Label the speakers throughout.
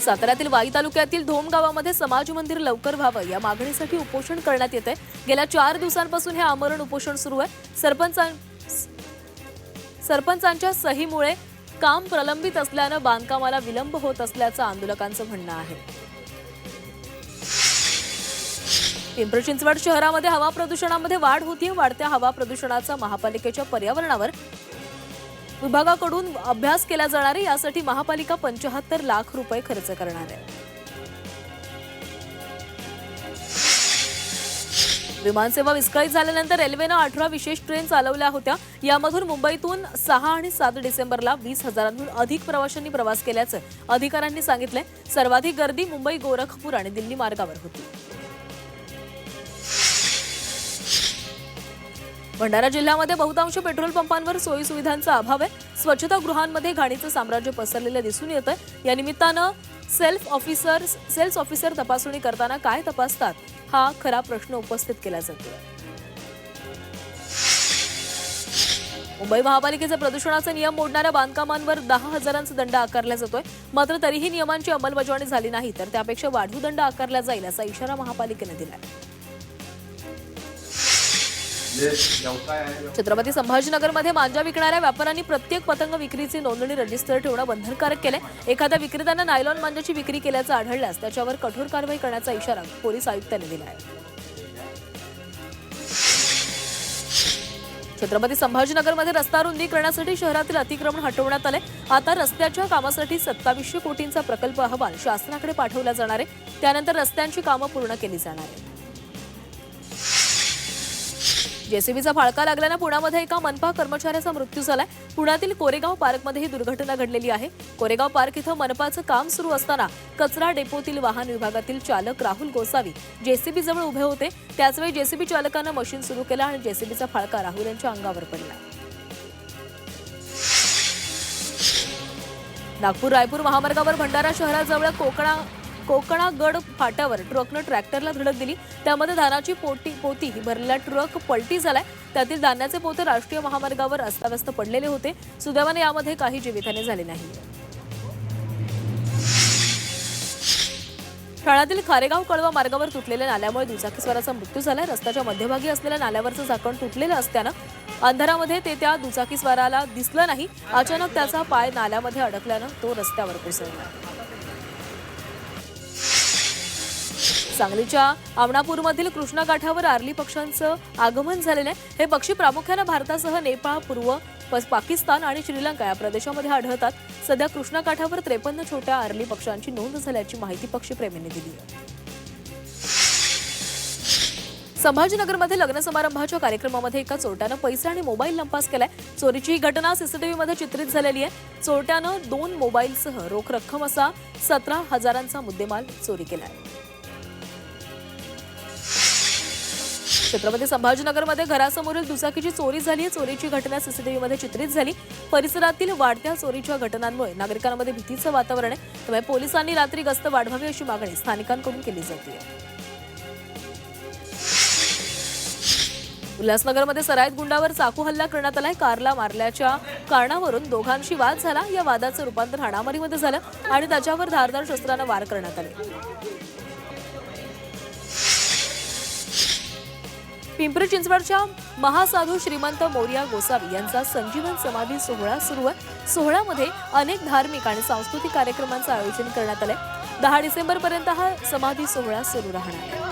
Speaker 1: साताऱ्यातील वाई तालुक्यातील धोम गावामध्ये समाज मंदिर लवकर व्हावं या मागणीसाठी उपोषण करण्यात येते। गेल्या 4 दिवसांपासून हे आमरण उपोषण सुरू आहे। सरपंचांच्या सहीमुळे काम प्रलंबित असल्याने बांधकामाला विलंब होत असल्याचं आंदोलकांचं म्हणणं आहे। पिंपरी चिंचवड शहरामध्ये हवा प्रदूषणामध्ये वाढ होतीये। वाढत्या हवा प्रदूषणाचा महापालिकेच्या पर्यावरणावर विभागाकडून अभ्यास केला जाणार आहे। यासाठी महापालिका 75 लाख रुपये खर्च करणार आहे। विमानसेवा विस्कळीत झाल्यानंतर रेल्वेने 18 विशेष ट्रेन चालवल्या होत्या। यामधून मुंबईतून 6 आणि 7 डिसेंबरला 20,000हून अधिक प्रवाशांनी प्रवास केल्याचं अधिकाऱ्यांनी सांगितलंय। सर्वाधिक गर्दी मुंबई, गोरखपूर आणि दिल्ली मार्गावर होती। भंडारा जिल्ह्यामध्ये बहुतांश पेट्रोल पंपांवर सोयी सुविधांचा अभाव आहे। स्वच्छतागृहांमध्ये घाणीचं साम्राज्य पसरलेलं दिसून येतं। या निमित्तानं सेल्फ ऑफिसर तपासणी करताना काय तपासतात हा खरा प्रश्न उपस्थित केला जातो। मुंबई महापालिकेचे प्रदूषणाचे नियम मोडणाऱ्या बांधकामांवर 10,000चा दंड आकारला जातोय। मात्र तरीही नियमांची अंमलबजावणी झाली नाही तर त्यापेक्षा वाढीव दंड आकारला जाईल असा इशारा महापालिकेने दिलाय। छत्रपती संभाजीनगरमध्ये मांजा विकणाऱ्या व्यापाऱ्यांनी प्रत्येक पतंग विक्रीची नोंदणी रजिस्टर ठेवणं बंधनकारक केलंय। एखाद्या विक्रेत्यानं नायलॉन मांजाची विक्री केल्याचं आढळल्यास त्याच्यावर कठोर कारवाई करण्याचा इशारा पोलीस आयुक्तांनी दिला आहे। छत्रपती संभाजीनगरमध्ये रस्ता रुंदी करण्यासाठी शहरातील अतिक्रमण हटवण्यात आले। आता रस्त्याच्या कामासाठी 2700 कोटींचा प्रकल्प अहवाल शासनाकडे पाठवला जाणार आहे। त्यानंतर रस्त्यांची कामं पूर्ण केली जाणार आहेत। जेसीबीचा फाळका लागल्याने पुण्यामध्ये एका मनपा कर्मचाऱ्याचा मृत्यू झालाय। पुण्यातील कोरेगाव पार्कमध्ये ही दुर्घटना घडलेली आहे। कोरेगाव पार्क इथं मनपाचं काम सुरू असताना कचरा डेपोतील वाहन विभागातील चालक राहुल गोसावी जेसीबी जवळ उभे होते। त्याचवेळी जेसीबी चालकानं मशीन सुरू केलं आणि जेसीबीचा फाळका राहुल यांच्या अंगावर पडला। नागपूर रायपूर महामार्गावर भंडारा शहराजवळ कोकणागड फाट्यावर ट्रकनं ट्रॅक्टरला धडक दिली। त्यामध्ये धानाची पोती भरलेला ट्रक पलटी झालाय। त्यातील धान्याचे पोते राष्ट्रीय महामार्गावर अस्ताव्यस्त पडलेले होते। सुदैवाने यामध्ये काही जीवितहानी झाली नाही। ठाण्यातील खारेगाव कळवा मार्गावर तुटलेल्या नाल्यामुळे दुचाकीस्वाराचा मृत्यू झालाय। रस्त्याच्या मध्यभागी असलेल्या नाल्यावरचं झाकण तुटलेलं असल्यानं अंधारामध्ये ते त्या दुचाकीस्वाराला दिसलं नाही। अचानक त्याचा पाय नाल्यामध्ये अडकल्यानं तो रस्त्यावर कोसळला। सांगलीच्या आमणापूरमधील कृष्णा काठावर आरली पक्ष्यांचं आगमन झालेलं आहे। हे पक्षी प्रामुख्याने भारतासह नेपाळ, पूर्व पाकिस्तान आणि श्रीलंका या प्रदेशामध्ये आढळतात। सध्या कृष्णा काठावर 53 छोट्या आरली पक्ष्यांची नोंद झाल्याची माहिती पक्षीप्रेमींनी दिली आहे। संभाजीनगरमध्ये लग्न समारंभाच्या कार्यक्रमामध्ये एका चोरट्यानं पैसे आणि मोबाईल लंपास केलाय। चोरीची ही घटना सीसीटीव्हीमध्ये चित्रित झालेली आहे। चोरट्यानं 2 मोबाईलसह रोख रक्कम असा 17,000चा मुद्देमाल चोरी केलाय। छत्रपती संभाजीनगरमध्ये घरासमोरील दुचाकीची चोरी झाली आहे। चोरीची घटना सीसीटीव्हीमध्ये चित्रित झाली। परिसरातील वाढत्या चोरीच्या घटनांमुळे नागरिकांमध्ये भीतीचं वातावरण आहे। त्यामुळे पोलिसांनी रात्री गस्त वाढवावी अशी मागणी स्थानिकांकडून केली जाते। उल्हासनगरमध्ये सराईत गुंडावर चाकू हल्ला करण्यात आलाय। कारला मारल्याच्या कारणावरून दोघांशी वाद झाला। या वादाचं रूपांतर हाणामारीमध्ये झालं आणि त्याच्यावर धारदार शस्त्रानं वार करण्यात आले। पिंपरी चिंचवडच्या महासाधू श्रीमंत मोरया गोसावी यांचा संजीवन समाधी सोहळा सुरू आहे। सोहळ्यामध्ये अनेक धार्मिक आणि सांस्कृतिक कार्यक्रमांचं आयोजन करण्यात आलंय। 10 डिसेंबरपर्यंत हा समाधी सोहळा सुरू राहणार आहे।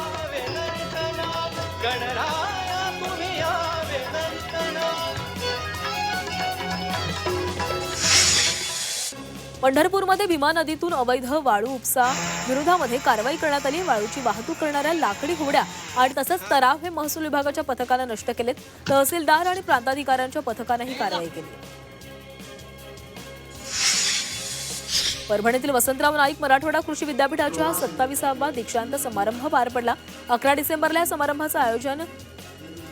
Speaker 1: पंढरपूरमध्ये भीमा नदीतून अवैध वाळू उपसा विरोधामध्ये कारवाई करण्यात आली। वाळूची वाहतूक करणाऱ्या लाकडी होड्या आणि तसंच तराव हे महसूल विभागाच्या पथकानं नष्ट केलेत। तहसीलदार आणि प्रांताधिकाऱ्यांच्या पथकानं ही कारवाई केली। परभणीतील वसंतराव नाईक मराठवाडा कृषी विद्यापीठाच्या 27वा दीक्षांत समारंभ पार पडला। 11 डिसेंबरला या समारंभाचं आयोजन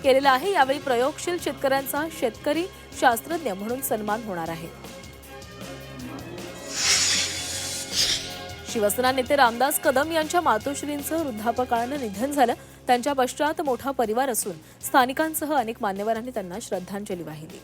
Speaker 1: केलेलं आहे। यावेळी प्रयोगशील शेतकऱ्यांचा शेतकरी शास्त्रज्ञ म्हणून सन्मान होणार आहे। शिवसेना नेते रामदास कदम यांच्या मातोश्रींचं वृद्धापकाळानं निधन झालं। त्यांच्या पश्चात मोठा परिवार असून स्थानिकांसह अनेक मान्यवरांनी त्यांना श्रद्धांजली वाहिली।